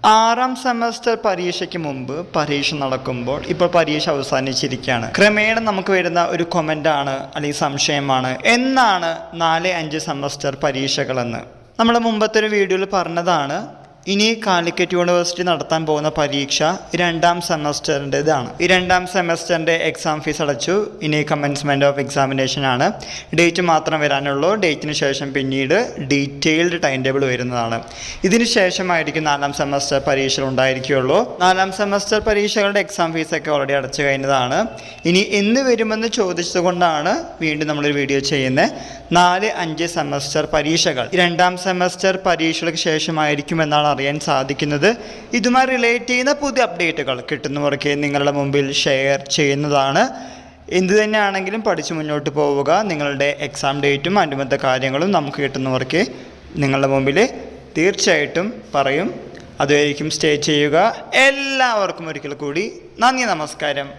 ആറാം സെമസ്റ്റർ പരീക്ഷയ്ക്ക് മുമ്പ് പരീക്ഷ നടക്കുമ്പോൾ ഇപ്പോൾ പരീക്ഷ അവസാനിച്ചിരിക്കുകയാണ്. ക്രമേണ നമുക്ക് വരുന്ന ഒരു കമൻ്റാണ് അല്ലെങ്കിൽ സംശയമാണ്, എന്നാണ് 4-5 സെമസ്റ്റർ പരീക്ഷകളെന്ന്. നമ്മൾ മുമ്പത്തെ ഒരു വീഡിയോയിൽ പറഞ്ഞതാണ്. ഇനി കാലിക്കറ്റ് യൂണിവേഴ്സിറ്റി നടത്താൻ പോകുന്ന പരീക്ഷ 2ാം സെമസ്റ്ററിൻ്റെതാണ്. ഈ 2ാം സെമസ്റ്ററിൻ്റെ എക്സാം ഫീസ് അടച്ചു. ഇനി കമൻസ്മെൻറ്റ് ഓഫ് എക്സാമിനേഷൻ ആണ്. ഡേറ്റ് മാത്രം വരാനുള്ളൂ. ഡേറ്റിന് ശേഷം പിന്നീട് ഡീറ്റെയിൽഡ് ടൈം ടേബിൾ വരുന്നതാണ്. ഇതിന് ശേഷമായിരിക്കും 4ാം സെമസ്റ്റർ പരീക്ഷകൾ ഉണ്ടായിരിക്കുകയുള്ളൂ. 4ാം സെമസ്റ്റർ പരീക്ഷകളുടെ എക്സാം ഫീസൊക്കെ ഓൾറെഡി അടച്ചു കഴിഞ്ഞതാണ്. ഇനി എന്ന് വരുമെന്ന് ചോദിച്ചതുകൊണ്ടാണ് വീണ്ടും നമ്മളൊരു വീഡിയോ ചെയ്യുന്നത്. 4-5 സെമസ്റ്റർ പരീക്ഷകൾ 2ാം സെമസ്റ്റർ പരീക്ഷകൾക്ക് ശേഷമായിരിക്കുമെന്നാണ് അറിയാൻ സാധിക്കുന്നത്. ഇതുമായി റിലേറ്റ് ചെയ്യുന്ന പുതിയ അപ്ഡേറ്റുകൾ കിട്ടുന്നവർക്ക് നിങ്ങളുടെ മുമ്പിൽ ഷെയർ ചെയ്യുന്നതാണ്. എന്തു തന്നെയാണെങ്കിലും പഠിച്ച് മുന്നോട്ട് പോവുക. നിങ്ങളുടെ എക്സാം ഡേറ്റും അനുബന്ധ കാര്യങ്ങളും നമുക്ക് കിട്ടുന്നവർക്ക് നിങ്ങളുടെ മുമ്പിൽ തീർച്ചയായിട്ടും പറയും. അതുവരെയും സ്റ്റേ ചെയ്യുക. എല്ലാവർക്കും ഒരിക്കൽ കൂടി നന്ദി, നമസ്കാരം.